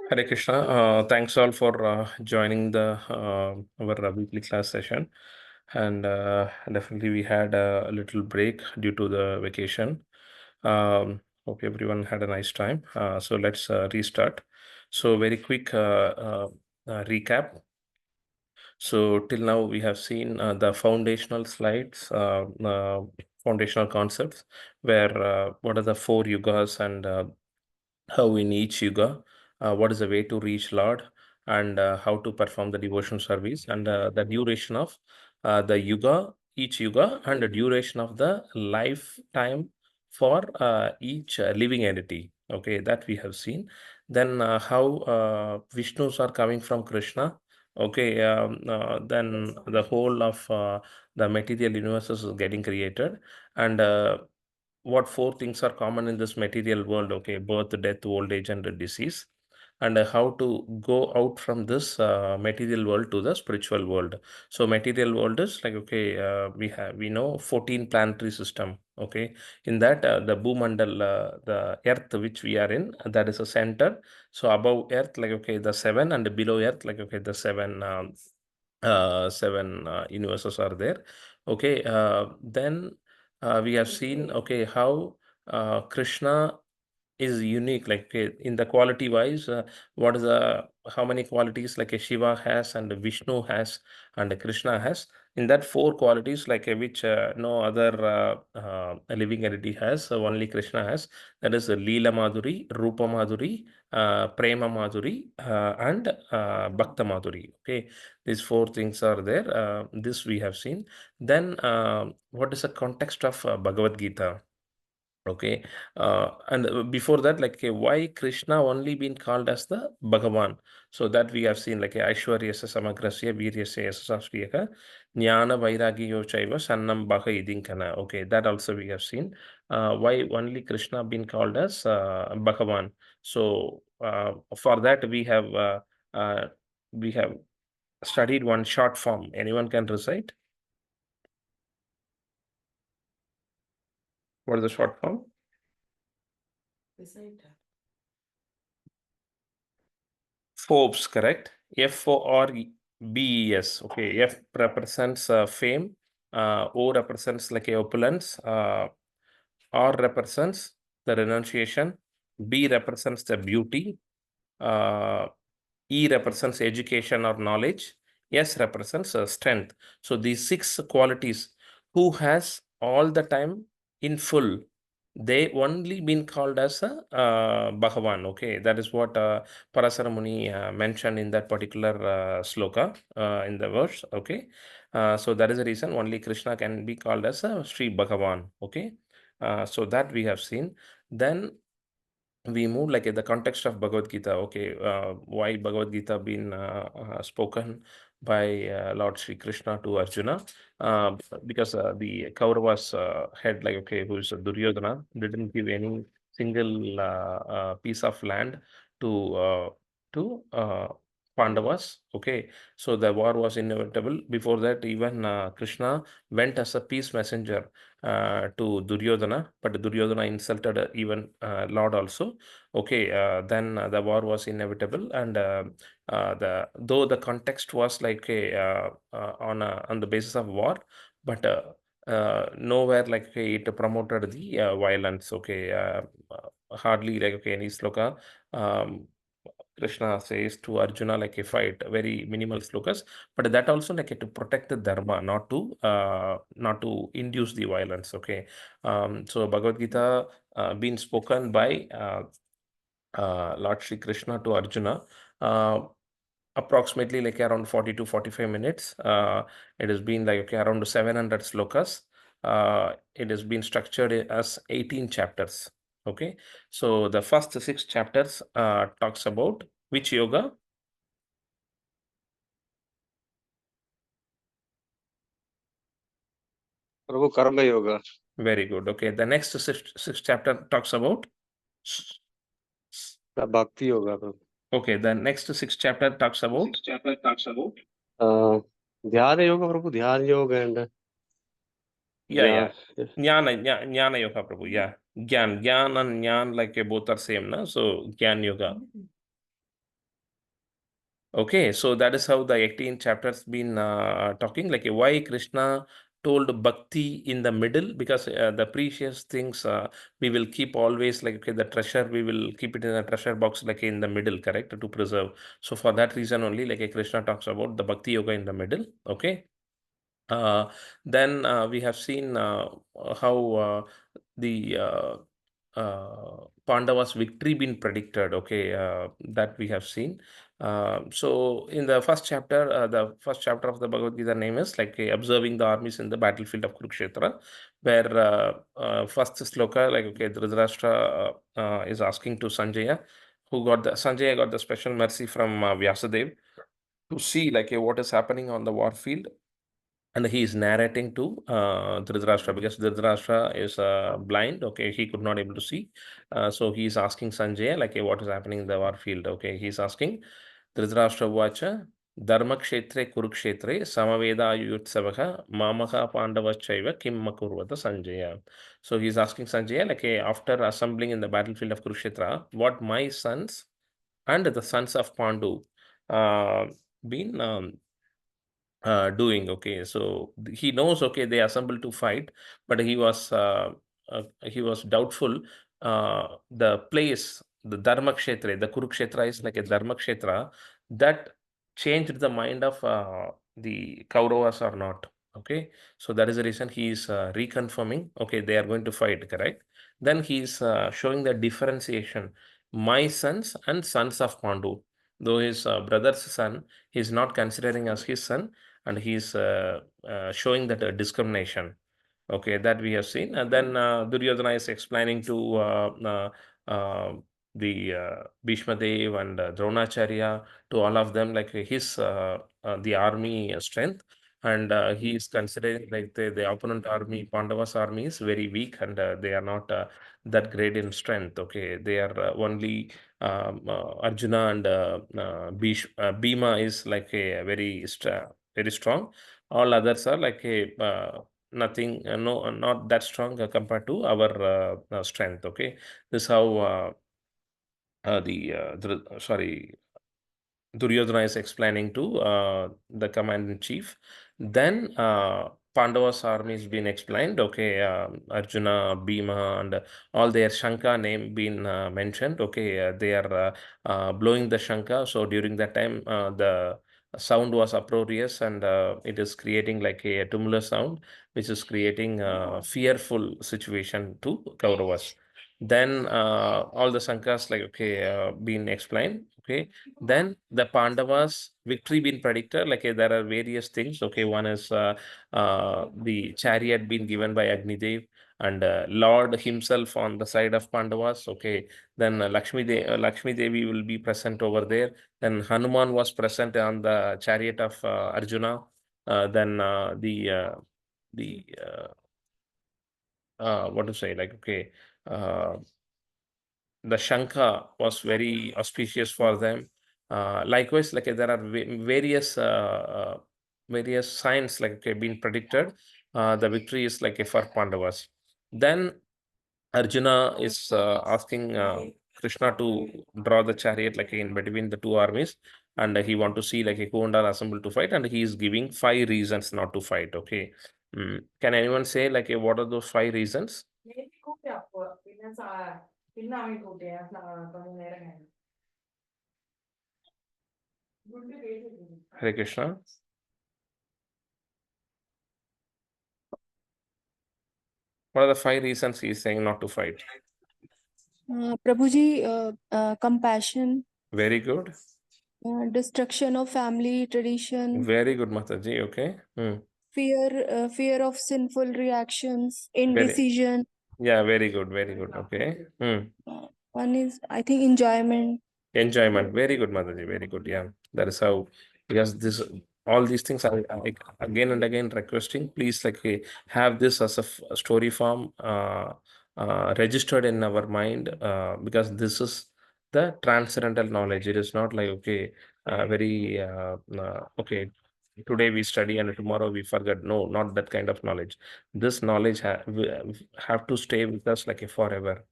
Hare Krishna. Thanks all for joining the our weekly class session, and definitely we had a little break due to the vacation. Hope everyone had a nice time. So let's restart. So very quick recap. So till now we have seen the foundational slides, foundational concepts, where what are the four yugas and how in each yuga, what is the way to reach Lord, and how to perform the devotion service, and the duration of the yuga, each yuga, and the duration of the lifetime for each living entity. Okay, that we have seen. Then how Vishnus are coming from Krishna. Okay, then the whole of the material universe is getting created, and what four things are common in this material world. Okay, birth, death, old age, and disease, and how to go out from this material world to the spiritual world. So material world is like, okay, we know 14 planetary system. Okay, in that the Bhumandal, the earth which we are in, that is a center. So above earth, like, okay, the seven, and below earth, like, okay, the seven universes are there. Okay, then we have seen, okay, how Krishna is unique, like, okay, in the quality wise, what is the how many qualities like a Shiva has, and Vishnu has, and Krishna has. In that four qualities, like which no other living entity has, only Krishna has. That is Leela Madhuri, Rupa Madhuri, Prema Madhuri, and Bhakta Madhuri. Okay, these four things are there. This we have seen. Then, what is the context of Bhagavad Gita? Okay, and before that, like, why Krishna only been called as the Bhagavan? So that we have seen, like, Aishwaryasya Samagrasya Viryasya Yasasashriyaka Jnana Vairagyo Chaiva Sannam Bhaga Idinkana. Okay, that also we have seen. Why only Krishna been called as Bhagavan? So for that we have studied one short form. Anyone can recite? What is the short form? Forbes, correct? Forbes. Okay, F represents fame, O represents like a opulence, R represents the renunciation, B represents the beauty, uh, E represents education or knowledge, S represents strength. So these six qualities, who has all the time in full, they only been called as a Bhagavan. Okay, that is what Parasara Muni mentioned in that particular sloka in the verse. Okay, so that is the reason only Krishna can be called as a Sri Bhagavan. Okay, so that we have seen. Then we move like in the context of Bhagavad Gita. Okay, why Bhagavad Gita been spoken by Lord Sri Krishna to Arjuna? Because the Kauravas had, like, okay, who is Duryodhana, didn't give any single piece of land to Pandavas. Okay, so the war was inevitable. Before that, even Krishna went as a peace messenger to Duryodhana, but Duryodhana insulted even Lord also. Okay, then the war was inevitable, and the though the context was like on the basis of war, but nowhere like, okay, it promoted the violence. Okay, hardly like, okay, any sloka. Krishna says to Arjuna like a fight, very minimal slokas, but that also like to protect the dharma, not to induce the violence. Okay, so Bhagavad Gita been spoken by Lord Shri Krishna to Arjuna, uh, approximately like around 40 to 45 minutes. It has been like, okay, around 700 slokas. It has been structured as 18 chapters. Okay, so the first six chapters talks about which yoga? Prabhu, Karma Yoga. Very good. Okay, the next six chapter talks about. Bhakti Yoga, Prabhu. Okay, the next six chapter talks about. Dhyana Yoga, Prabhu. Dhyana Yoga and Yeah. Jnana yoga, Prabhu. Yeah. Gyan and Jnana, like both are same, na? So Gyan yoga. Okay, so that is how the 18th chapter has been talking, like why Krishna told bhakti in the middle, because the precious things we will keep always, like okay, the treasure we will keep it in a treasure box, like in the middle, correct, to preserve. So for that reason only, like Krishna talks about the bhakti yoga in the middle. Okay. Uh, then we have seen how the Pandavas' victory been predicted. Okay, that we have seen. So in the first chapter of the Bhagavad Gita name is like observing the armies in the battlefield of Kurukshetra, where first sloka, like okay, Dhritarashtra is asking to Sanjaya, Sanjaya got the special mercy from Vyasadev to see like what is happening on the war field, and he is narrating to Dhritarashtra, because Dhritarashtra is blind. Okay, he could not able to see. So he is asking Sanjay like, what is happening in the war field? Okay, he is asking Dhritarashtra Vacha Dharmakshetre Kurukshetre Samaveda Yutsavaha Mamaka Pandavachaiva Kim Makurvata Sanjaya. So he is asking Sanjay like, after assembling in the battlefield of Kurukshetra, what my sons and the sons of Pandu uh, been doing. Okay, so he knows, okay, they assembled to fight, but he was doubtful the place, the Dharmakshetra, the Kurukshetra is like a Dharmakshetra that changed the mind of the Kauravas or not. Okay, so that is the reason he is reconfirming, okay, they are going to fight, correct. Then he is showing the differentiation, my sons and sons of Pandu. Though his brother's son, he is not considering as his son, and he's showing that discrimination. Okay, that we have seen. And then Duryodhana is explaining to the Bhishma Dev and Dronacharya, to all of them, like his the army strength. And he is considering like the opponent army, Pandavas army, is very weak, and they are not that great in strength. Okay, they are only Arjuna and Bhima is like a very strong. All others are like a nothing, no, not that strong compared to our strength. Okay, this is how sorry, Duryodhana is explaining to the commander in chief. Then Pandava's army has been explained. Okay, Arjuna, Bhima, and all their Shanka name been mentioned. Okay, they are blowing the Shanka. So during that time, the sound was uproarious, and it is creating like a tumultuous sound, which is creating a fearful situation to Kauravas. Then all the Shankas, like okay, been explained. Okay, then the Pandavas victory been predicted. Like there are various things. Okay, one is the chariot being given by Agnidev, and Lord himself on the side of Pandavas. Okay, then Lakshmi Devi will be present over there. Then Hanuman was present on the chariot of Arjuna. Then the what to say, like okay. The Shankha was very auspicious for them. Likewise, like there are various signs like okay, being predicted. The victory is like a for Pandavas. Then Arjuna is asking Krishna to draw the chariot like in between the two armies, and he want to see like a who are assembled to fight, and he is giving 5 reasons not to fight. Okay, can anyone say like what are those 5 reasons? Hare Krishna. What are the 5 reasons he is saying not to fight? Prabhuji, compassion, Very good. destruction of family tradition, Very good, Mataji. Okay. fear of sinful reactions, Very, indecision. yeah, very good. Very good. Okay. One is, I think, enjoyment. Enjoyment. Very good, Mataji. Very good. Yeah. That is how, because this, all these things I again and again requesting, please like have this as a story form registered in our mind, because this is the transcendental knowledge. It is not like, okay, very, okay, today we study and tomorrow we forget. No, not that kind of knowledge. This knowledge have to stay with us like a forever.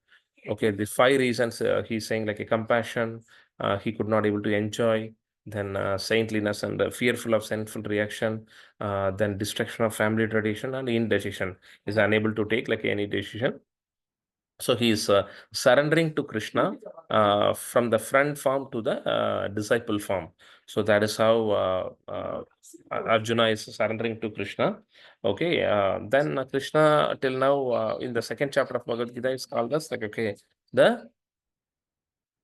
Okay, the 5 reasons he's saying like a compassion, he could not able to enjoy. then saintliness and fearful of sinful reaction, then destruction of family tradition and indecision, is unable to take like any decision. So he is surrendering to Krishna from the friend form to the disciple form. So that is how Arjuna is surrendering to Krishna. Okay, then Krishna till now in the second chapter of Bhagavad Gita is called as like, okay, the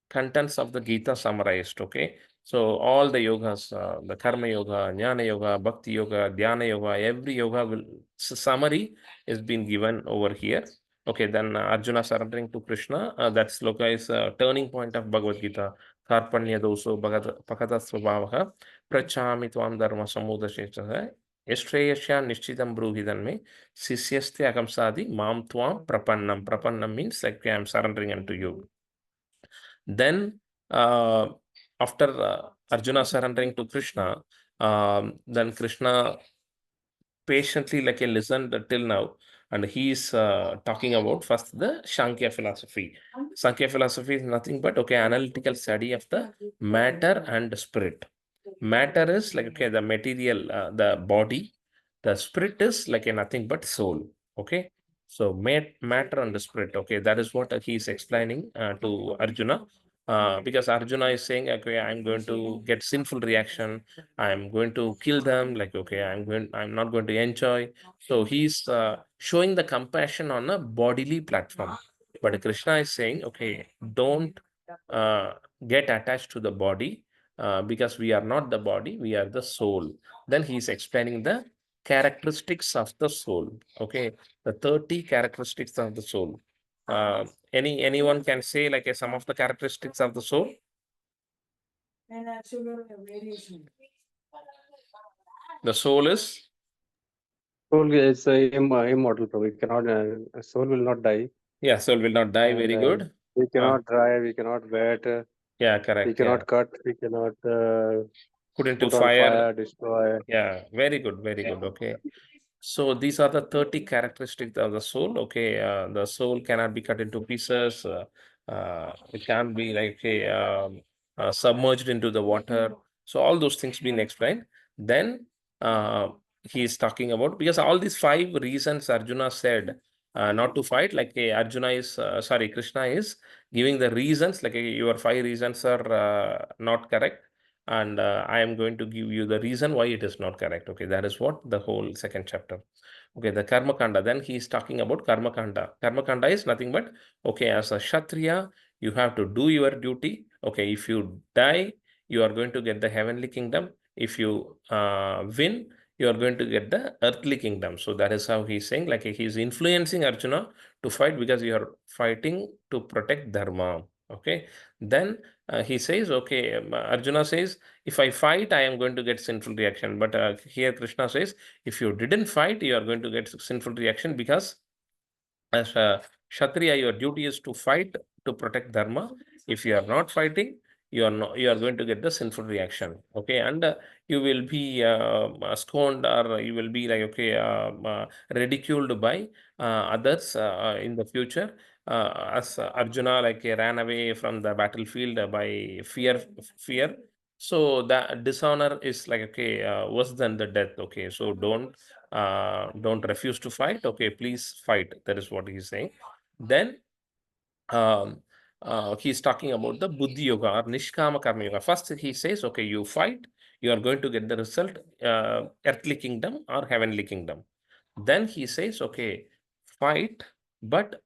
contents of the Gita summarized. Okay, so all the yogas, the Karma Yoga, Jnana Yoga, Bhakti Yoga, Dhyana Yoga, every yoga will summary is being given over here. Okay, then Arjuna surrendering to Krishna. That sloka is a turning point of Bhagavad Gita. Karpanya doso pakata svabhavaha prachami tvam dharma samudasheshaha estreyasya nishchitam bruhidanme sisyasti akamsadi mam tvam prapannam. Prapannam means like I am surrendering unto you. Then, after Arjuna surrendering to Krishna, then Krishna patiently like listened till now, and he is talking about first the Sankhya philosophy. Sankhya philosophy is nothing but okay, analytical study of the matter and spirit. Matter is like okay, the material, the body. The spirit is like a nothing but soul. Okay, so matter and the spirit. Okay, that is what he is explaining to Arjuna. Because Arjuna is saying, okay, I'm going to get sinful reaction. I'm going to kill them. Like, okay, I'm not going to enjoy. So he's showing the compassion on a bodily platform. But Krishna is saying, okay, don't get attached to the body because we are not the body, we are the soul. Then he is explaining the characteristics of the soul. Okay, the 30 characteristics of the soul. Anyone can say like some of the characteristics of the soul? The soul is? Soul is immortal, Prabhu. It cannot, soul will not die. Yeah, soul will not die. Very And good. we cannot drive, we cannot wet, Yeah, we correct. Yeah. cannot cut, we cannot Put into put on fire. fire, destroy. Yeah, very good, very good. Okay. So these are the 30 characteristics of the soul. Okay, the soul cannot be cut into pieces. It can be like submerged into the water. So all those things being explained. Then he is talking about, because all these 5 reasons Arjuna said not to fight, like Arjuna is sorry, Krishna is giving the reasons like your 5 reasons are not correct, and I am going to give you the reason why it is not correct. Okay, that is what the whole second chapter. Okay, the Karma Kanda. Then he is talking about Karma Kanda. Karma Kanda is nothing but, okay, as a Kshatriya, you have to do your duty. Okay, if you die, you are going to get the heavenly kingdom. If you win, you are going to get the earthly kingdom. So that is how he's saying, like he's influencing Arjuna to fight because you are fighting to protect Dharma. Okay, then he says, okay, Arjuna says, if I fight, I am going to get sinful reaction. But here Krishna says, if you didn't fight, you are going to get sinful reaction, because as a Kshatriya, your duty is to fight to protect Dharma. If you are not fighting, you are going to get the sinful reaction. Okay, and you will be scorned, or you will be like, okay, ridiculed by others in the future. As Arjuna like ran away from the battlefield by fear. So the dishonor is like, okay, worse than the death. Okay, so don't refuse to fight. Okay, please fight. That is what he's saying. Then he's talking about the Buddhi Yoga or Nishkama Karma Yoga. First, he says, okay, you fight, you are going to get the result, earthly kingdom or heavenly kingdom. Then he says, okay, fight, but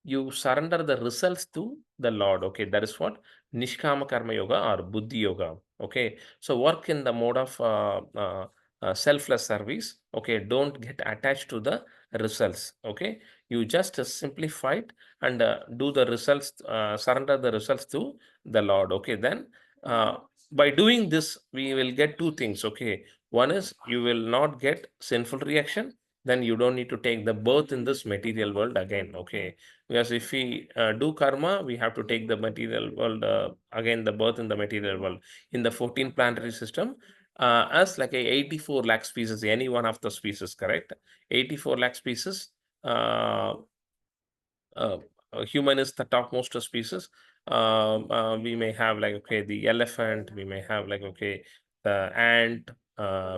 you surrender the results to the Lord. Okay, that is what Nishkama Karma Yoga or Buddhi Yoga. Okay, so work in the mode of selfless service. Okay, don't get attached to the results. Okay, you just simply fight and do the results, surrender the results to the Lord. Okay, then by doing this, we will get 2 things. Okay, one is you will not get sinful reaction. Then you don't need to take the birth in this material world again. Okay, because if we do karma, we have to take the material world again, the birth in the material world in the 14 planetary system as like a 84 lakh species, any one of the species, correct? 84 lakh species. Uh, Human is the topmost species. we may have like, okay, the elephant, we may have like, okay, the ant,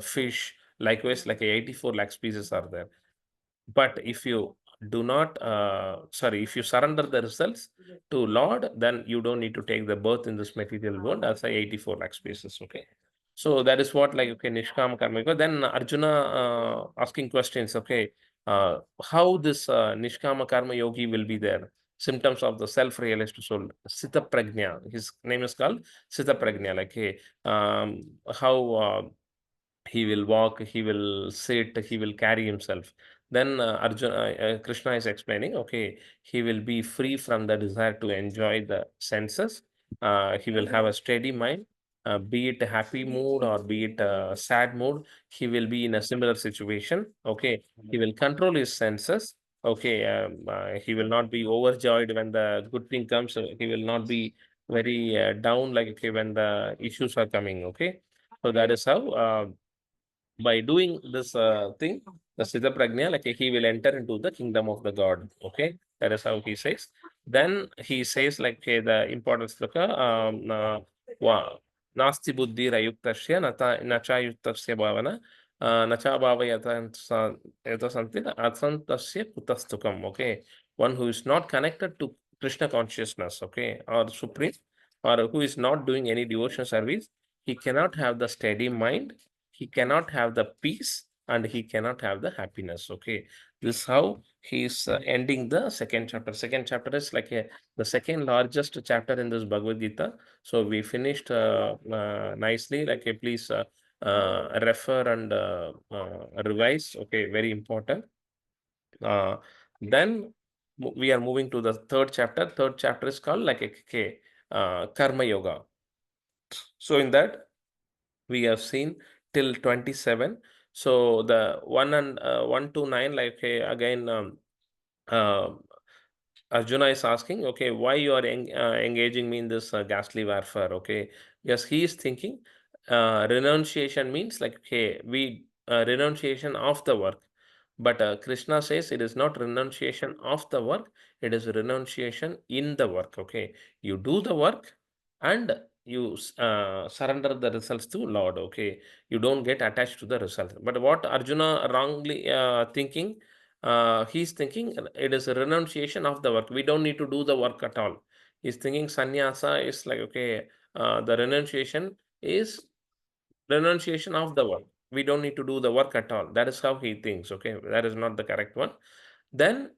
fish, likewise, like 84 lakh species are there. But if you do not, if you surrender the results to Lord, then you don't need to take the birth in this material world as a 84 lakh species. Okay. So that is what, like, okay, Nishkam Karma. Then Arjuna asking questions, okay, how this Nishkama Karma Yogi will be there? Symptoms of the self-realized soul, Sita Prajna. His name is called Sita Prajna. Like, hey, how he will walk, he will sit, he will carry himself. Then Krishna is explaining, okay, he will be free from the desire to enjoy the senses. He will have a steady mind, be it a happy mood or be it a sad mood. He will be in a similar situation. Okay, he will control his senses. Okay, he will not be overjoyed when the good thing comes. He will not be very down, like, okay, when the issues are coming. Okay, so that is how. By doing this thing, the Siddha Prajna, like he will enter into the kingdom of the God. Okay, that is how he says. Then he says, like, okay, the important sloka, nasti buddhi rayuktasya nacha yuktasya bhavana nacha bhava yata santi asantasya kutastukam. Okay, one who is not connected to Krishna consciousness, okay, or supreme, or who is not doing any devotion service, he cannot have the steady mind, he cannot have the peace, and he cannot have the happiness. Okay, this is how he is ending the second chapter. Second chapter is like the second largest chapter in this Bhagavad Gita. So we finished nicely. Like, please refer and revise. Okay, very important. uh, then we are moving to the third chapter. Third chapter is called like, okay, Karma Yoga. So in that we have seen till 27. So the 1 to 9, like, okay, again, uh, Arjuna is asking, okay, why you are engaging me in this ghastly warfare? Okay, yes, he is thinking renunciation means like, okay, we renunciation of the work. But Krishna says it is not renunciation of the work, it is renunciation in the work. Okay, you do the work and you surrender the results to Lord. Okay, you don't get attached to the result. But what Arjuna wrongly thinking, he's thinking it is a renunciation of the work. We don't need to do the work at all. He's thinking sannyasa is like, okay, the renunciation is renunciation of the work. We don't need to do the work at all. That is how he thinks. Okay, that is not the correct one. Then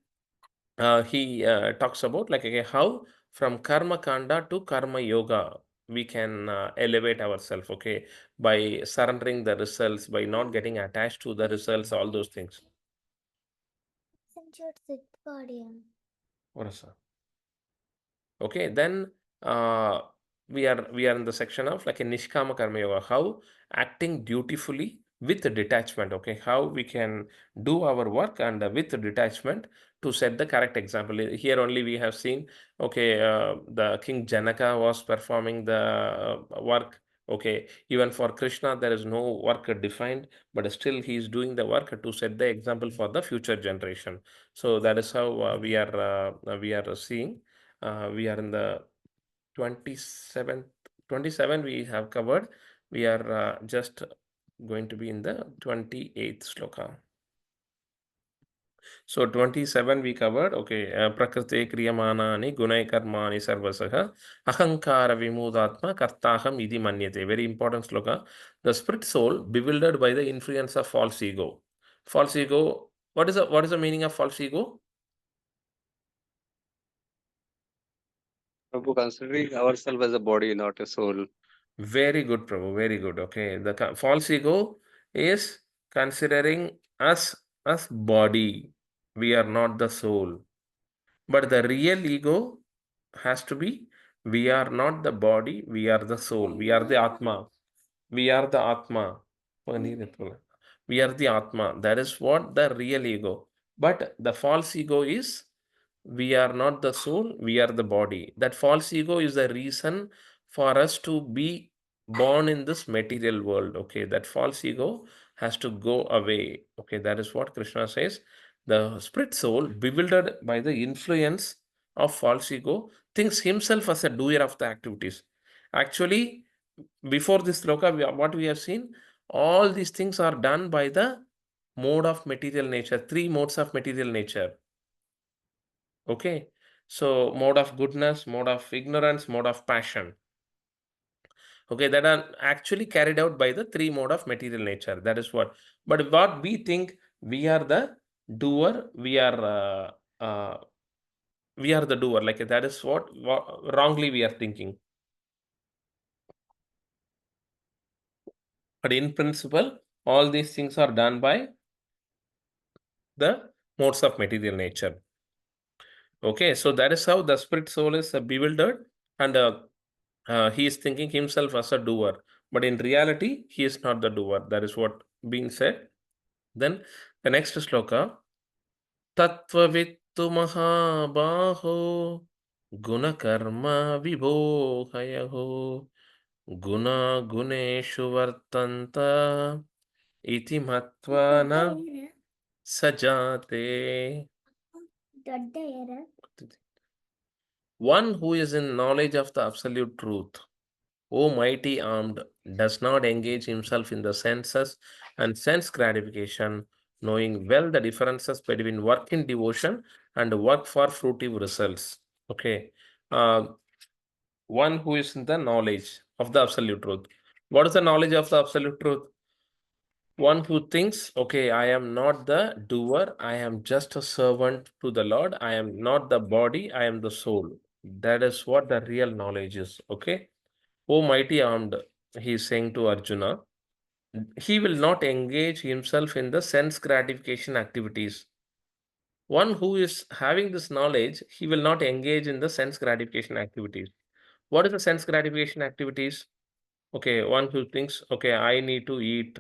he talks about like, okay, how from karma kanda to karma yoga we can elevate ourselves. Okay, by surrendering the results, by not getting attached to the results, all those things. What is that? Okay, then we are in the section of like a nishkama karma yoga, how acting dutifully with detachment. Okay, how we can do our work and with detachment to set the correct example. Here only we have seen, okay, the King Janaka was performing the work. Okay, even for Krishna there is no work defined, but still he is doing the work to set the example for the future generation. So that is how we are seeing. We are in the 27 we have covered. We are just going to be in the 28th sloka. So 27 we covered. Okay, prakrite kriyamanani gunai karmani sarvasaha ahankara vimudatma kartaham idi manyate. Very important sloka. The spirit soul bewildered by the influence of false ego. False ego. What is the meaning of false ego? Prabhu, considering ourselves as a body, not a soul. Very good, Prabhu. Very good. Okay. The false ego is considering us as body. We are not the soul. But the real ego has to be we are not the body, we are the soul. We are the Atma. We are the Atma. We are the Atma. That is what the real ego. But the false ego is we are not the soul, we are the body. That false ego is the reason for us to be born in this material world. Okay, that false ego has to go away. Okay, that is what Krishna says. The spirit soul, bewildered by the influence of false ego thinks himself as a doer of the activities. Actually, before this sloka, what we have seen, all these things are done by the mode of material nature, three modes of material nature. Okay, so mode of goodness, mode of ignorance, mode of passion. Okay, that are actually carried out by the three mode of material nature. That is what. But what we think, we are the doer. We are the doer. Like that is what wrongly we are thinking. But in principle, all these things are done by the modes of material nature. Okay, so that is how the spirit soul is bewildered, and he is thinking himself as a doer. But in reality, he is not the doer. That is what being said. Then the next sloka, Tattvavittu Mahabaho Gunakarma Vibhohayaho Guna Guneshu Vartanta Iti Matva Na Sajate. One who is in knowledge of the absolute truth, O mighty armed, does not engage himself in the senses and sense gratification, knowing well the differences between work in devotion and work for fruitive results. Okay. One who is in the knowledge of the absolute truth. What is the knowledge of the absolute truth? One who thinks, okay, I am not the doer, I am just a servant to the Lord, I am not the body, I am the soul. That is what the real knowledge is. Okay. O mighty armed, he is saying to Arjuna, he will not engage himself in the sense gratification activities. One who is having this knowledge, he will not engage in the sense gratification activities. What is the sense gratification activities? Okay, one who thinks, okay, I need to eat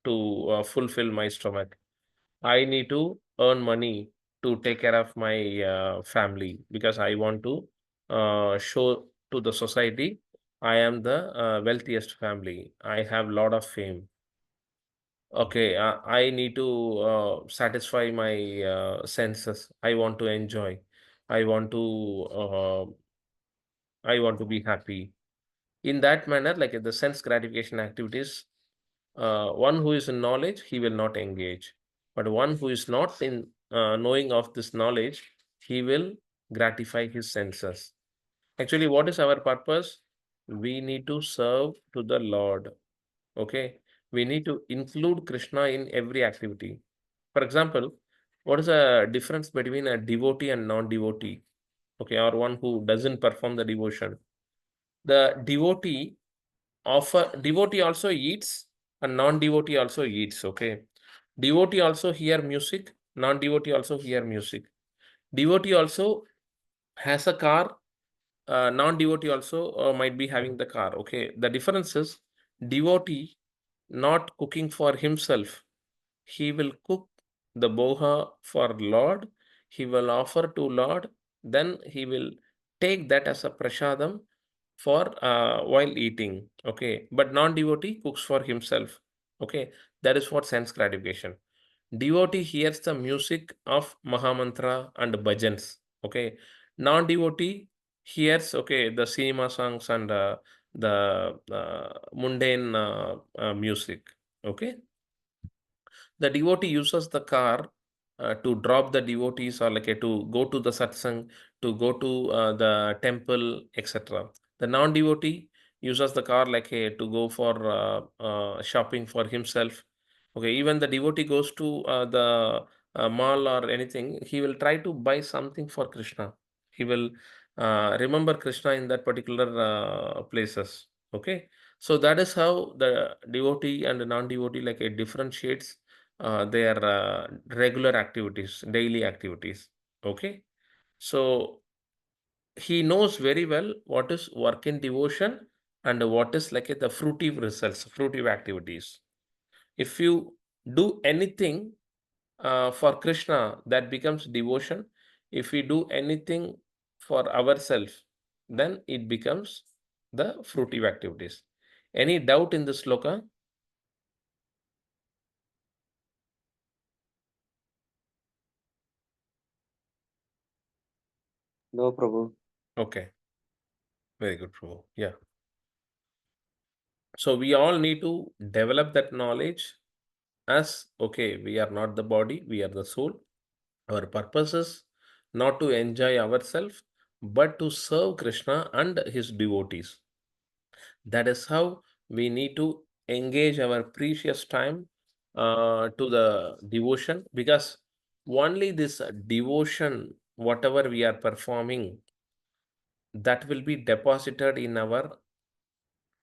to fulfill my stomach. I need to earn money to take care of my family because I want to show to the society I am the wealthiest family. I have lot of fame. Okay, I need to satisfy my senses. I want to enjoy. I want to I want to be happy. In that manner, like the sense gratification activities, one who is in knowledge, he will not engage. But one who is not in knowing of this knowledge, he will gratify his senses. Actually, what is our purpose? We need to serve to the Lord. Okay. We need to include Krishna in every activity. For example, what is the difference between a devotee and non-devotee? Okay, or one who doesn't perform the devotion. The devotee also eats and non-devotee also eats. Okay. Devotee also hear music, non-devotee also hear music. Devotee also has a car, non-devotee also might be having the car. Okay. The difference is devotee not cooking for himself. He will cook the boha for Lord. He will offer to Lord. Then he will take that as a prasadam for while eating. Okay. But non-devotee cooks for himself. Okay. That is what sense gratification. Devotee hears the music of Mahamantra and bhajans. Okay. Non-devotee hears, okay, the cinema songs and the mundane music. Okay. The devotee uses the car to drop the devotees or like to go to the satsang, to go to the temple, etc. The non-devotee uses the car like to go for shopping for himself. Okay, even the devotee goes to the mall or anything, he will try to buy something for Krishna. He will remember Krishna in that particular places. Okay, so that is how the devotee and the non-devotee like differentiates their regular activities, daily activities. Okay, so he knows very well what is work in devotion and what is like the fruitive results, fruitive activities. If you do anything for Krishna, that becomes devotion. If we do anything for ourselves, then it becomes the fruitive activities. Any doubt in this sloka? No, Prabhu. Okay, very good, Prabhu. Yeah. So we all need to develop that knowledge as okay, we are not the body, we are the soul. Our purpose is not to enjoy ourselves, but to serve Krishna and his devotees. That is how we need to engage our precious time to the devotion, because only this devotion, whatever we are performing, that will be deposited in our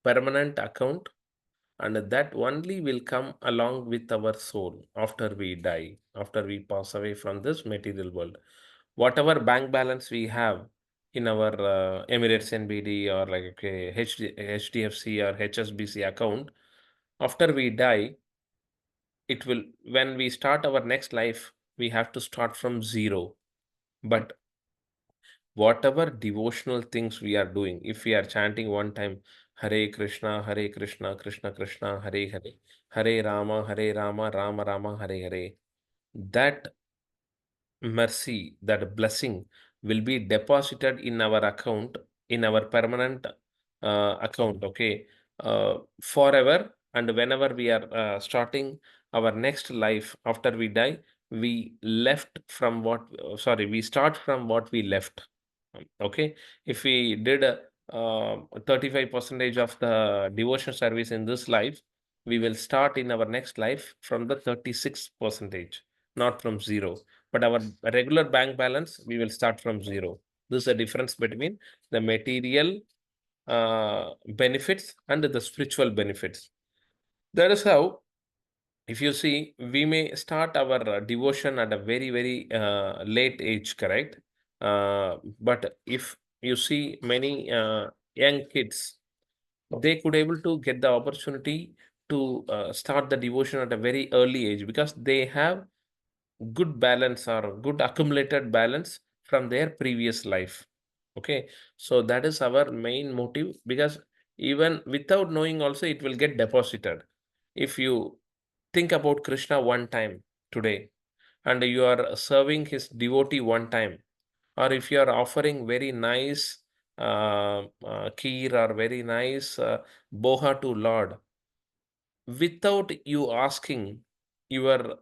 permanent account, and that only will come along with our soul after we die, after we pass away from this material world. Whatever bank balance we have in our Emirates NBD or like okay, HDFC or HSBC account, after we die, it will, when we start our next life, we have to start from zero. But whatever devotional things we are doing, if we are chanting one time, Hare Krishna, Hare Krishna, Krishna Krishna, Hare Hare, Hare Rama, Rama Rama, Hare Hare, that mercy, that blessing will be deposited in our account, in our permanent account, okay, forever. And whenever we are starting our next life after we die, we left from what, sorry, we start from what we left. Okay, if we did 35 percentage of the devotion service in this life, we will start in our next life from the 36 percentage, not from zero. But our regular bank balance, we will start from zero. This is the difference between the material benefits and the spiritual benefits. That is how, if you see, we may start our devotion at a very, very late age, correct? But if you see many young kids, they could able to get the opportunity to start the devotion at a very early age, because they have good balance or good accumulated balance from their previous life. Okay, so that is our main motive, because even without knowing also it will get deposited. If you think about Krishna one time today, and you are serving his devotee one time, or if you are offering very nice kheer or very nice boha to Lord, without you asking, your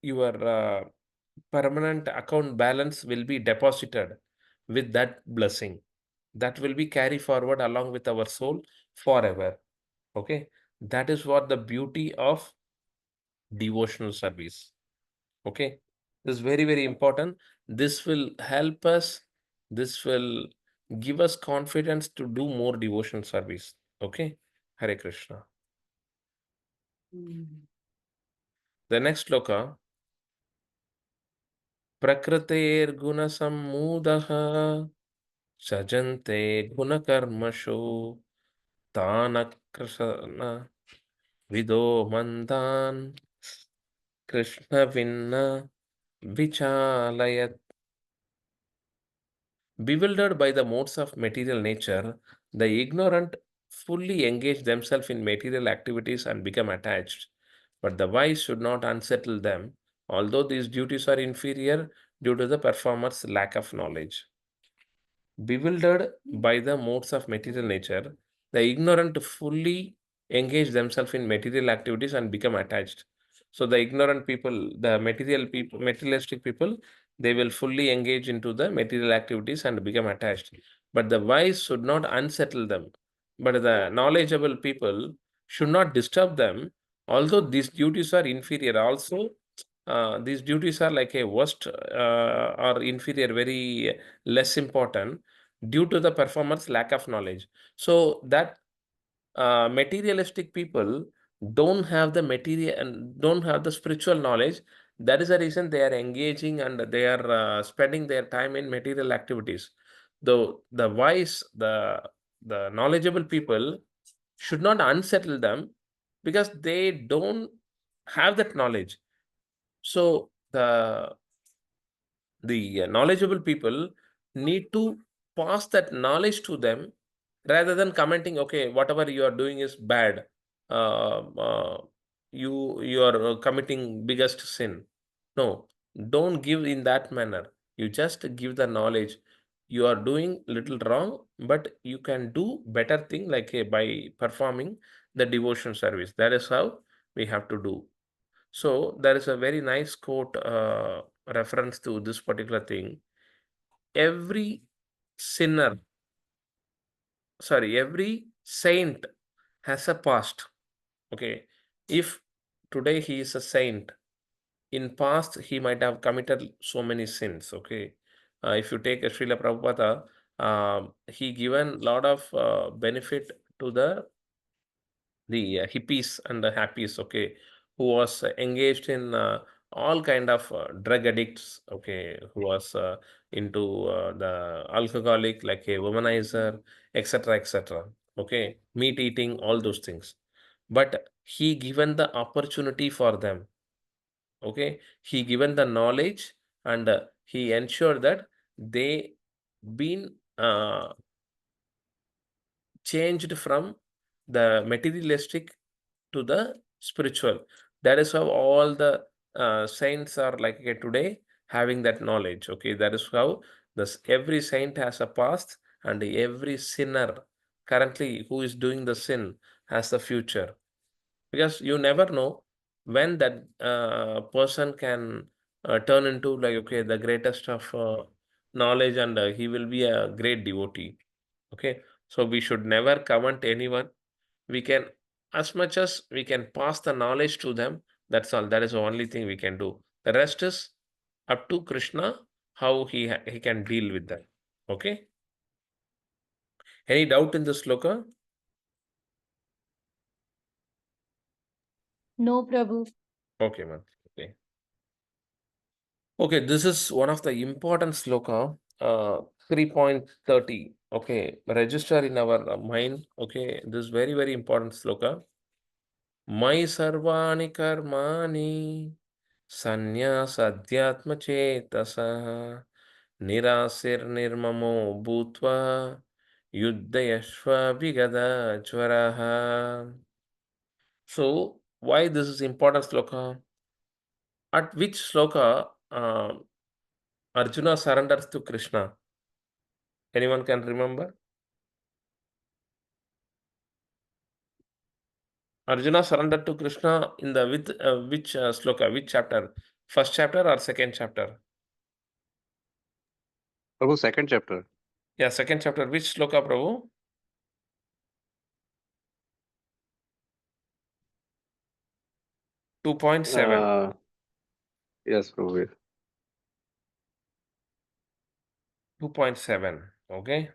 your permanent account balance will be deposited with that blessing, that will be carry forward along with our soul forever. Okay, that is what the beauty of devotional service. Okay, this is very, very important. This will help us, this will give us confidence to do more devotional service. Okay, Hare Krishna. The next sloka, प्रकृतेर्गुणसम्मूढः सजन्ते गुणकर्मसु तानकृशन विदो मन्दान् कृष्णभिन्न विचालयत्. Bewildered by the modes of material nature, the ignorant fully engage themselves in material activities and become attached. But the wise should not unsettle them, although these duties are inferior due to the performer's lack of knowledge. Bewildered by the modes of material nature, the ignorant fully engage themselves in material activities and become attached. So the ignorant people, the material people, materialistic people, they will fully engage into the material activities and become attached. But the wise should not unsettle them. But the knowledgeable people should not disturb them, although these duties are inferior. Also, these duties are like a worst or inferior, very less important due to the performer's lack of knowledge. So that materialistic people don't have the material and don't have the spiritual knowledge. That is the reason they are engaging and they are spending their time in material activities. Though the wise, the knowledgeable people should not unsettle them, because they don't have that knowledge. So the knowledgeable people need to pass that knowledge to them, rather than commenting, okay, whatever you are doing is bad, uh, uh, you are committing biggest sin. No, don't give in that manner. You just give the knowledge. you are doing little wrong, but you can do better thing like by performing the devotion service. That is how we have to do. So there is a very nice quote reference to this particular thing. Every sinner, every saint has a past. Okay, if today he is a saint, in past he might have committed so many sins. Okay, if you take Srila Prabhupada, he given lot of benefit to the hippies and the happies, okay, who was engaged in all kind of drug addicts, okay, who was into the alcoholic, like a womanizer, etc., etc., okay, meat eating, all those things. But he given the opportunity for them, okay, he given the knowledge, and he ensured that they been changed from the materialistic to the spiritual. That is how all the saints are like today, having that knowledge. Okay, that is how this every saint has a past, and every sinner currently who is doing the sin has the future, because you never know when that person can turn into like, okay, the greatest of knowledge, and he will be a great devotee. Okay, so we should never comment anyone. We can, as much as we can pass the knowledge to them, that's all. That is the only thing we can do. The rest is up to Krishna, how he can deal with that. Okay, any doubt in this sloka? No, Prabhu. Okay, man. Okay. Okay, this is one of the important sloka, 3.30. Okay, register in our mind. Okay, this is very, very important sloka. Mai sarvani karmani sannyasathyatmachetasah nirasirnirmamo bhutva yuddhayashva vigada jvaraha. So, why this is important sloka? At which sloka Arjuna surrenders to Krishna? Anyone can remember? Arjuna surrendered to Krishna in the with which sloka, which chapter? First chapter or second chapter? Prabhu, second chapter. Yeah, second chapter. Which sloka, Prabhu? 2.7. Yes, Prabhu. 2.7. Okay.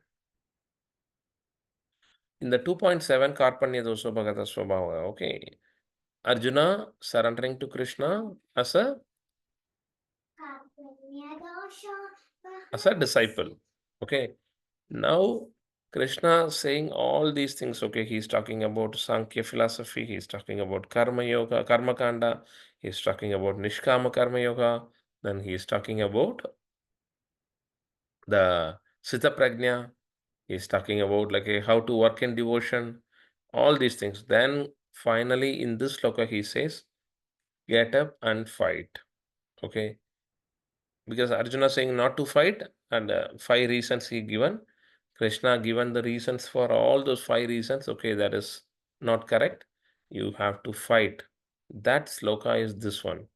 In the 2.7, Karpanya Doso Bhagata Swabhava. Okay. Arjuna surrendering to Krishna as a disciple. Okay. Now, Krishna saying all these things. Okay. He's talking about Sankhya philosophy. He's talking about Karma Yoga, Karma Kanda. He's talking about Nishkama Karma Yoga. Then he's talking about the Sita Prajna. He's talking about like how to work in devotion, all these things. Then finally in this sloka he says, get up and fight. Okay, because Arjuna saying not to fight, and 5 reasons he given. Krishna given the reasons for all those 5 reasons. Okay, that is not correct. You have to fight. That sloka is this one.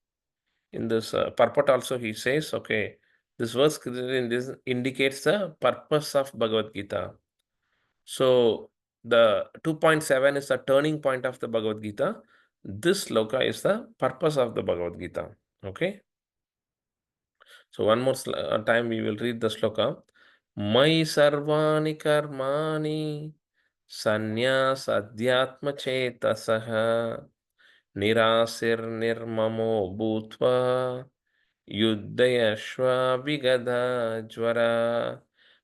In this purport also he says, okay, this verse in this indicates the purpose of Bhagavad Gita. So the 2.7 is the turning point of the Bhagavad Gita. This sloka is the purpose of the Bhagavad Gita. Okay. So one more time we will read the sloka. Mai sarvani karmani sanyas adhyatma chetasaha nirasir nirmamo bhutva yuddhayashva vigada jvara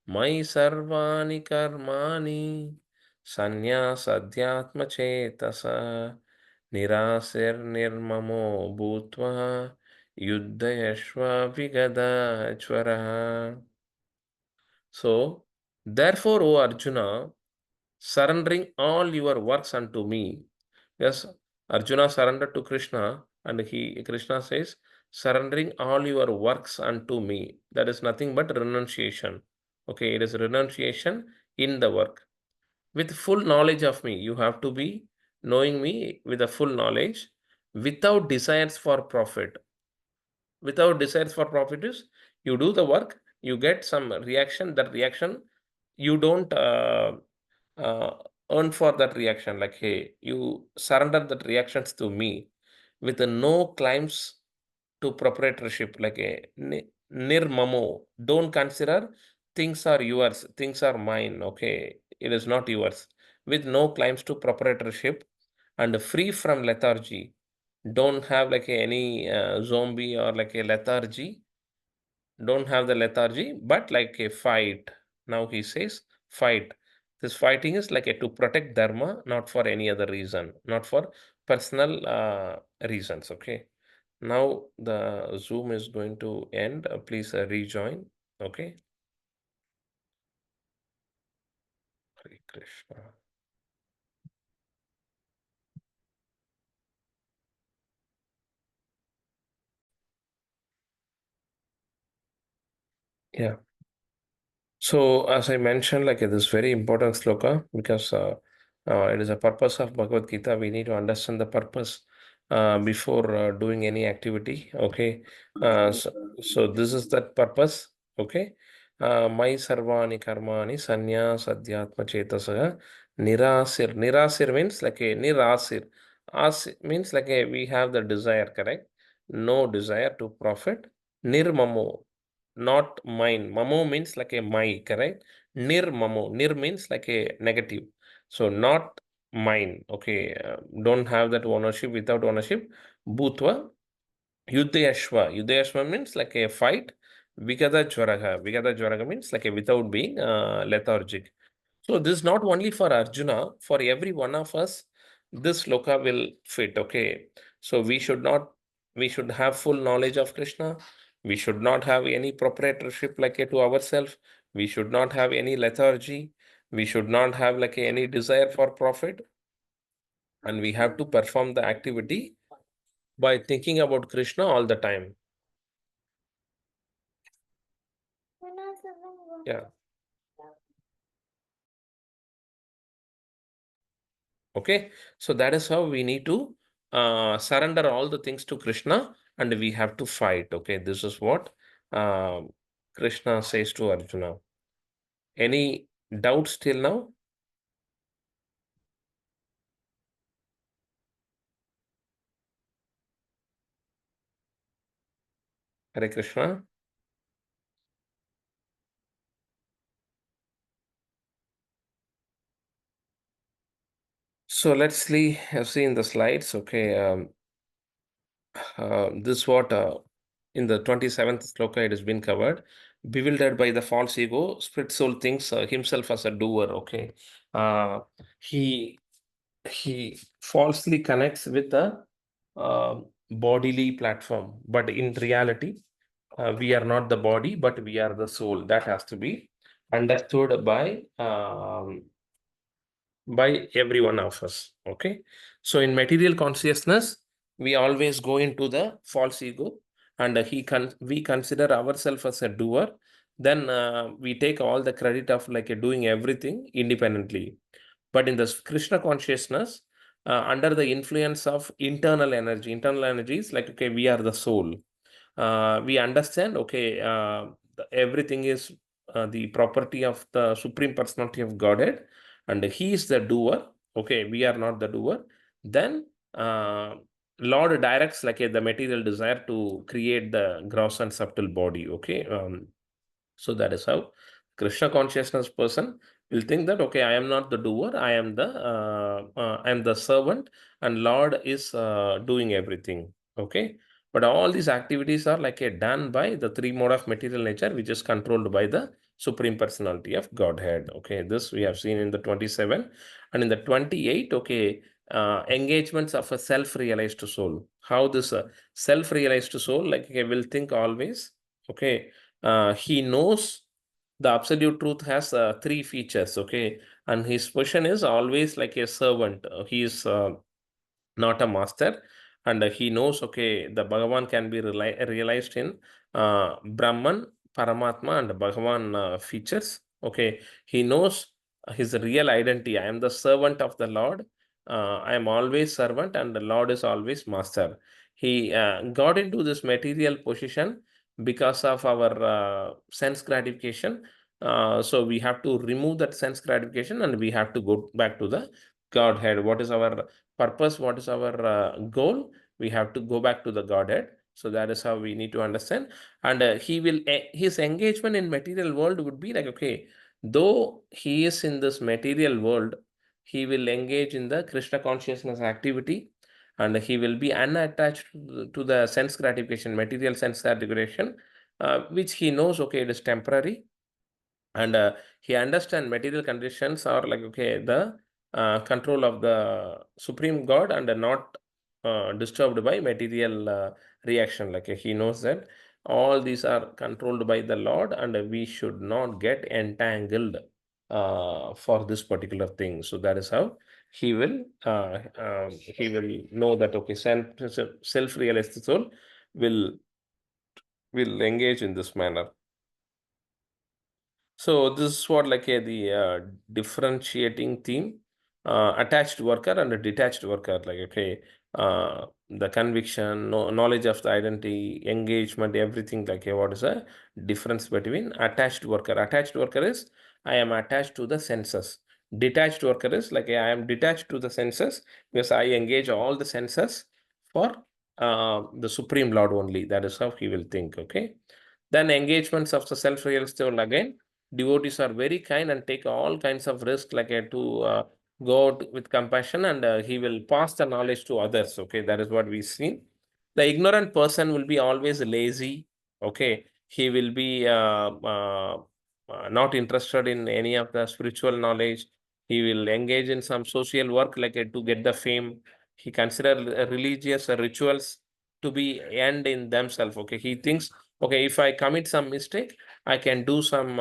mai sarvani karmani sanyasadhyatma chetasa nirasir nirmamo bhutva yuddhayashva vigada jvara. So, therefore, O Arjuna, surrendering all your works unto me. Yes, Arjuna surrendered to Krishna, and Krishna says, surrendering all your works unto me. That is nothing but renunciation. Okay, it is renunciation in the work. With full knowledge of me, you have to be knowing me with a full knowledge, without desires for profit. Without desires for profit is, you do the work, you get some reaction. That reaction, you don't uh, earn for that reaction. Like, hey, you surrender that reactions to me with no claims to proprietorship. Like a nirmamo. Don't consider things are yours, things are mine. Okay, it is not yours. With no claims to proprietorship and free from lethargy. Don't have like any zombie or like a lethargy. Don't have the lethargy, but like a fight. Now he says fight. This fighting is like a to protect dharma, not for any other reason, not for personal reasons. Okay. Now the Zoom is going to end. Please rejoin. Okay. Hare Krishna. Yeah. So as I mentioned, like it is very important sloka because it is a purpose of Bhagavad Gita. We need to understand the purpose before doing any activity. Okay. So this is that purpose. Okay. Mai sarvani karmani sanyas adhyatma chetasaga nirasir. Nirasir means like a nirasir. As means like a we have the desire, correct? No desire to profit. Nirmamo, not mine. Mamo means like a my, correct? Nir mamo. Nir means like a negative. So not mine. Okay. Don't have that ownership. Without ownership. Bhutva. Yudhayashva. Yudhayashva means like a fight. Vigada jwaraga. Vigada jwaraga means like a without being lethargic. So this is not only for Arjuna, for every one of us, this sloka will fit. Okay. So we should have full knowledge of Krishna. We should not have any proprietorship like to ourselves. We should not have any lethargy. We should not have like any desire for profit. And we have to perform the activity by thinking about Krishna all the time. Yeah. Okay, so that is how we need to surrender all the things to Krishna and we have to fight. Okay, this is what uh, Krishna says to Arjuna. Any doubts till now? Hare Krishna. So let's see in the slides. Okay, this what in the 27th sloka it has been covered. Bewildered by the false ego, split soul thinks himself as a doer. Okay, uh, he he falsely connects with the uh, bodily platform, but in reality, we are not the body, but we are the soul. That has to be understood by every one of us. Okay. So in material consciousness, we always go into the false ego and we consider ourselves as a doer. Then we take all the credit of like doing everything independently. But in the Krishna consciousness, under the influence of internal energy is like, okay, we are the soul. We understand, okay, everything is the property of the Supreme Personality of Godhead, and He is the doer. Okay, we are not the doer. Then Lord directs like the material desire to create the gross and subtle body. Okay, so that is how Krishna consciousness person will think that, okay, I am not the doer, I am the servant, and Lord is doing everything. Okay, but all these activities are like done by the three mode of material nature, which is controlled by the Supreme Personality of Godhead. Okay, this we have seen in the 27 and in the 28. Okay, engagements of a self-realized soul. How this self-realized soul like will think always. Okay, he knows the absolute truth has three features. Okay, and his position is always like a servant. He is not a master, and he knows, okay, the Bhagavan can be realized in Brahman Paramatma and Bhagavan features. Okay, he knows his real identity. I am the servant of the Lord. I am always servant, and the Lord is always master. He got into this material position because of our sense gratification. So we have to remove that sense gratification, and we have to go back to the Godhead. What is our purpose? What is our goal? We have to go back to the Godhead. So that is how we need to understand. And his engagement in material world would be like, okay, though he is in this material world, he will engage in the Krishna consciousness activity, and he will be unattached to the sense gratification, material sense gratification, which he knows, okay, it is temporary. And he understands material conditions are like, okay, the control of the supreme God, and not disturbed by material reaction. Like he knows that all these are controlled by the Lord, and we should not get entangled for this particular thing. So that is how he will know that, okay, self-realized soul will engage in this manner. So this is what like the differentiating theme, attached worker and a detached worker. Like, okay, the conviction, knowledge of the identity, engagement, everything. Like, what is the difference between attached worker? Attached worker is I am attached to the senses. Detached worker is like I am detached to the senses because I engage all the senses for the Supreme Lord only. That is how he will think. Okay. Then engagements of the self-realized soul again. Devotees are very kind and take all kinds of risk, like to go out with compassion, and he will pass the knowledge to others. Okay, that is what we see. The ignorant person will be always lazy. Okay, he will be not interested in any of the spiritual knowledge. He will engage in some social work, like to get the fame. He consider religious rituals to be end in themselves. Okay, he thinks, okay, if I commit some mistake, I can do some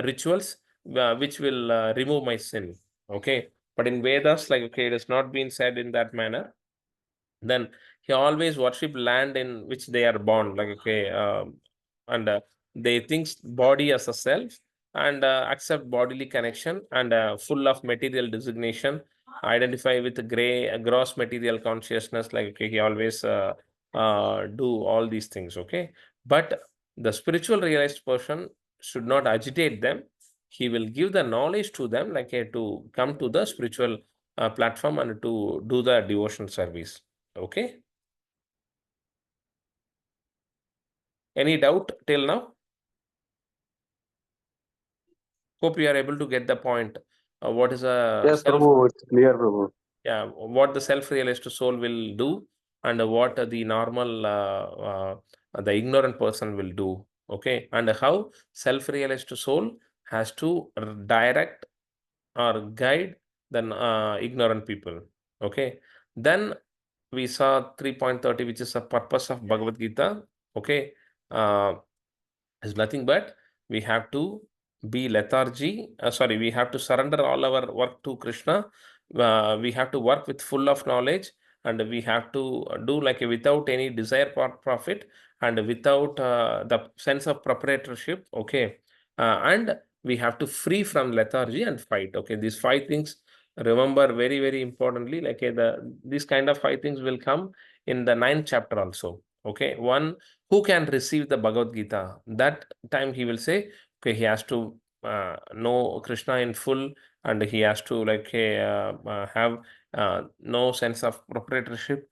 rituals which will remove my sin. Okay, but in Vedas, like, okay, it has not been said in that manner. Then he always worship land in which they are born. Like, okay, and they think body as a self, and accept bodily connection, and full of material designation, identify with gross material consciousness. Like, okay, he always do all these things. Okay, but the spiritual realized person should not agitate them. He will give the knowledge to them, like to come to the spiritual platform and to do the devotion service. Okay. Any doubt till now? Hope you are able to get the point. What is a Yes, Prabhu, it's clear, Prabhu. yeah, what the self-realized soul will do, and what the normal the ignorant person will do. Okay, and how self-realized soul has to direct or guide the ignorant people. Okay, then we saw 3.30, which is the purpose of Bhagavad Gita. Okay, is nothing but we have to be lethargy. Sorry, we have to surrender all our work to Krishna. We have to work with full of knowledge, and we have to do like without any desire for profit, and without the sense of proprietorship. Okay, and we have to free from lethargy and fight. Okay, these five things. Remember very, very importantly, like these kind of five things will come in the 9th chapter also. Okay, one, who can receive the Bhagavad Gita? That time he will say, okay, he has to know Krishna in full, and he has to like have no sense of proprietorship.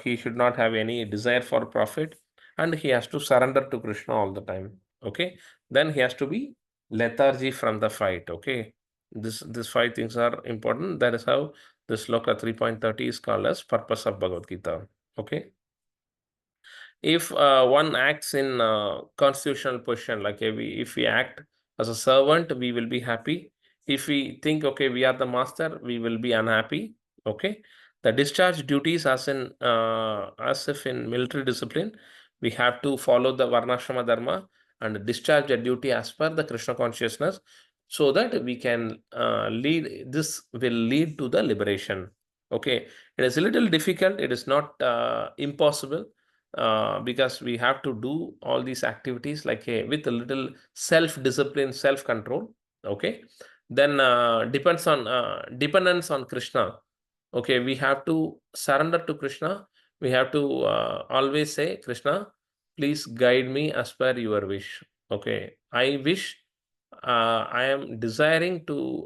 He should not have any desire for profit, and he has to surrender to Krishna all the time. Okay, then he has to be lethargy from the fight. Okay, this five things are important. That is how this sloka 3.30 is called as purpose of Bhagavad Gita. Okay. If one acts in constitutional position, like if we act as a servant, we will be happy. If we think, okay, we are the master, we will be unhappy. Okay, the discharge duties as if in military discipline, we have to follow the varnashrama dharma and discharge a duty as per the Krishna consciousness, so that we can lead. This will lead to the liberation. Okay, it is a little difficult. It is not impossible. because we have to do all these activities like with a little self-discipline, self-control. Okay, then dependence on Krishna. Okay, we have to surrender to Krishna. We have to always say, Krishna, please guide me as per your wish. Okay, I wish, I am desiring to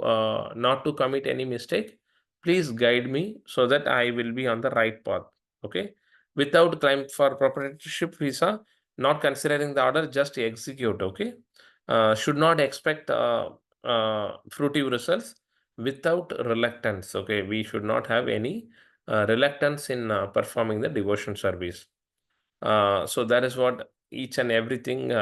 not to commit any mistake. Please guide me so that I will be on the right path. Okay, without claim for proprietorship visa, not considering the order, just execute. Okay, should not expect fruity results without reluctance. Okay, we should not have any reluctance in performing the devotion service. So that is what each and everything.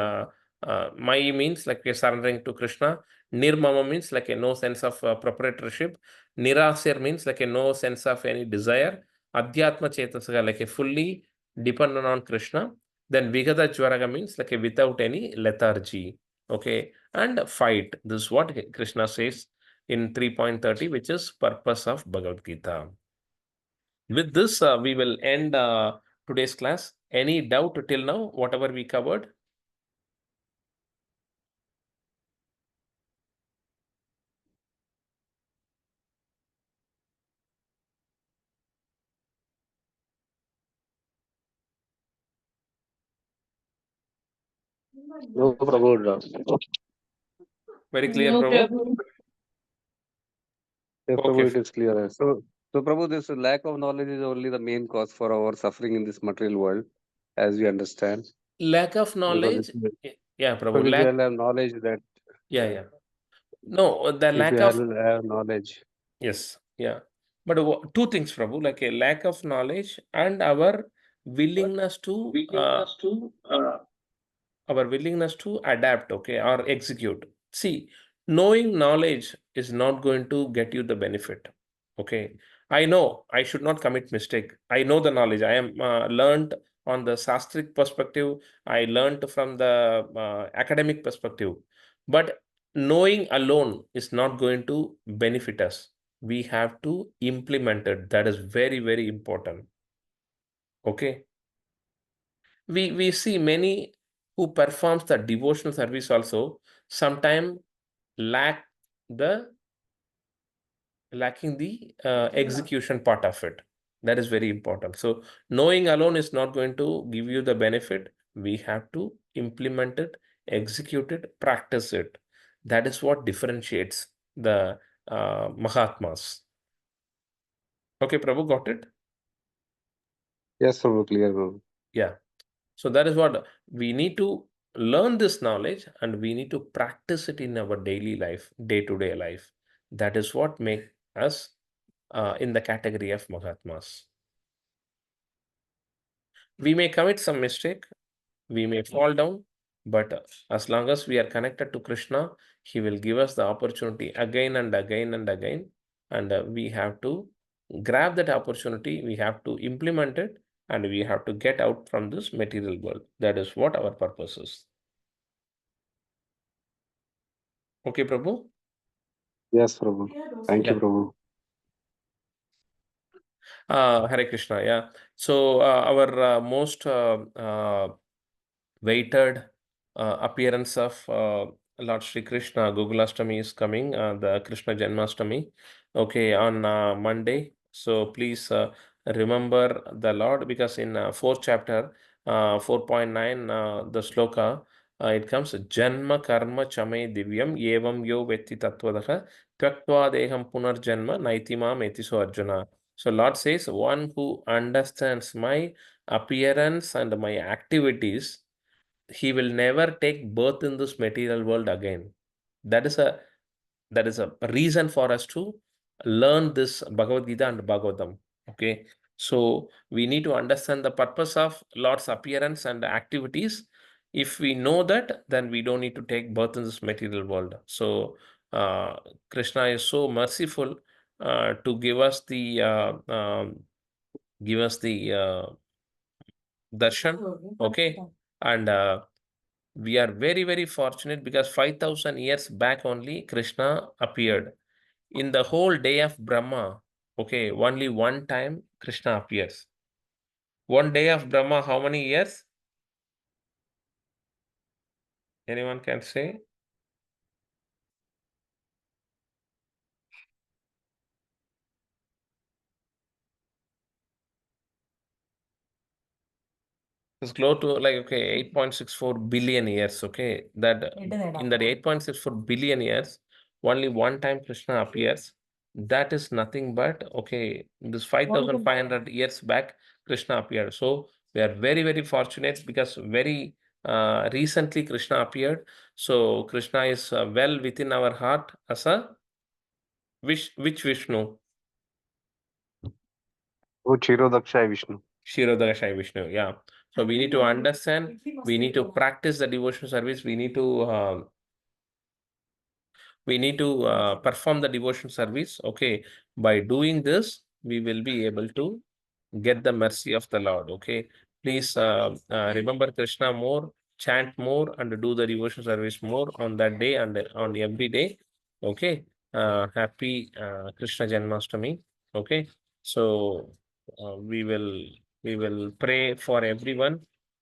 Mai means like we're surrendering to Krishna. Nirmama means like a no sense of proprietorship. Nirasir means like a no sense of any desire. Adhyatma Chetasaka, like a fully dependent on Krishna. Then Vigata Jwaraga means like a without any lethargy. Okay, and fight. This is what Krishna says in 3.30, which is purpose of Bhagavad Gita. With this, we will end today's class. Any doubt till now, whatever we covered? No, Prabhu. Very clear, No, Prabhu? Prabhu. Yes, Okay. Prabhu, it is clear. So Prabhu, this lack of knowledge is only the main cause for our suffering in this material world, as we understand. Lack of knowledge. Yeah, Prabhu. Because if you have knowledge that. Yeah. No, the If lack you of. have knowledge. Yes, yeah. But two things, Prabhu, like a lack of knowledge and our willingness to adapt, okay, or execute. See, knowing knowledge is not going to get you the benefit. Okay, I know I should not commit mistake. I know the knowledge. I am learned on the sastric perspective. I learned from the academic perspective. But knowing alone is not going to benefit us. We have to implement it. That is very, very important. Okay. We see many who performs the devotional service also sometimes lack the lacking the execution part of it. That is very important. So knowing alone is not going to give you the benefit. We have to implement it, execute it, practice it. That is what differentiates the Mahatmas. Okay, Prabhu, got it? Yes, Prabhu, clear, Prabhu. Yeah. So that is what we need to learn this knowledge and we need to practice it in our daily life, day-to-day life. That is what makes us in the category of Mahatmas. We may commit some mistake, we may fall down, but as long as we are connected to Krishna, he will give us the opportunity again and again and again. And we have to grab that opportunity, we have to implement it, and we have to get out from this material world. That is what our purpose is. Okay, Prabhu? Yes, Prabhu. Thank you, Prabhu. Hare Krishna, yeah. So our most waited appearance of Lord Sri Krishna, Gokulashtami is coming, the Krishna Janmashtami, okay, on Monday. So please remember the Lord, because in 4th chapter, 4.9, the sloka, it comes Janma Karma Chame Divyam Yevam Yo Vetti Tattvadaha Tyaktva Deham Punarjanma Naitimam Etiso Arjuna. So Lord says, one who understands my appearance and my activities, he will never take birth in this material world again. That is a reason for us to learn this Bhagavad Gita and Bhagavatam. Okay, so we need to understand the purpose of Lord's appearance and activities. If we know that, then we don't need to take birth in this material world. So Krishna is so merciful to give us the darshan. Okay, and we are very, very fortunate because 5,000 years back only Krishna appeared. In the whole day of Brahma, okay, only one time Krishna appears. 1 day of Brahma, how many years? Anyone can say? It's close to like, okay, 8.64 billion years. Okay, that in that 8.64 billion years, only one time Krishna appears. That is nothing but, okay, this 5,500 years back, Krishna appeared. So we are very, very fortunate because very recently Krishna appeared. So Krishna is well within our heart as a which Vishnu? Oh, Chirodakshaya Vishnu. Kshirodakshaya Vishnu, yeah. So we need to understand, we need to practice the devotional service, we need to perform the devotion service. Okay, by doing this, we will be able to get the mercy of the Lord. Okay, please remember Krishna more, chant more, and do the devotion service more on that day and on every day. Okay, happy Krishna Janmashtami. Okay, so we will pray for everyone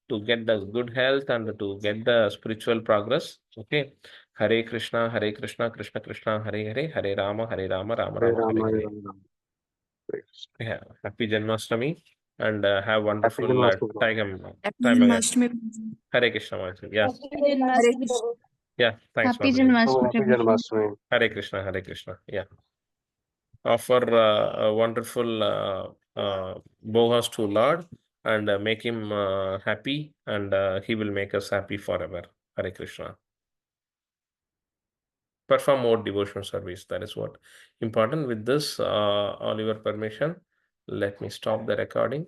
to get the good health and to get the spiritual progress. Okay. Hare Krishna, Krishna Krishna, Hare Hare, Hare Rama, Rama Hare Rama, Rama, Hare Hare Hare. Rama. Hare Krishna. Yeah, happy Janmashtami and have Happy wonderful Janmashtami, Prabhu. Happy time again. Janmashtami. Hare Krishna, Maharaj. Yeah, Hare Krishna. yeah. Thanks, Happy Maharaj. Oh, Janmashtami. Happy Janmashtami. Hare Krishna, Hare Krishna. Yeah. Offer a wonderful bohas to Lord and make him happy, and he will make us happy forever. Hare Krishna. Perform more devotional service. That is what important. With this, all your permission, let me stop the recording.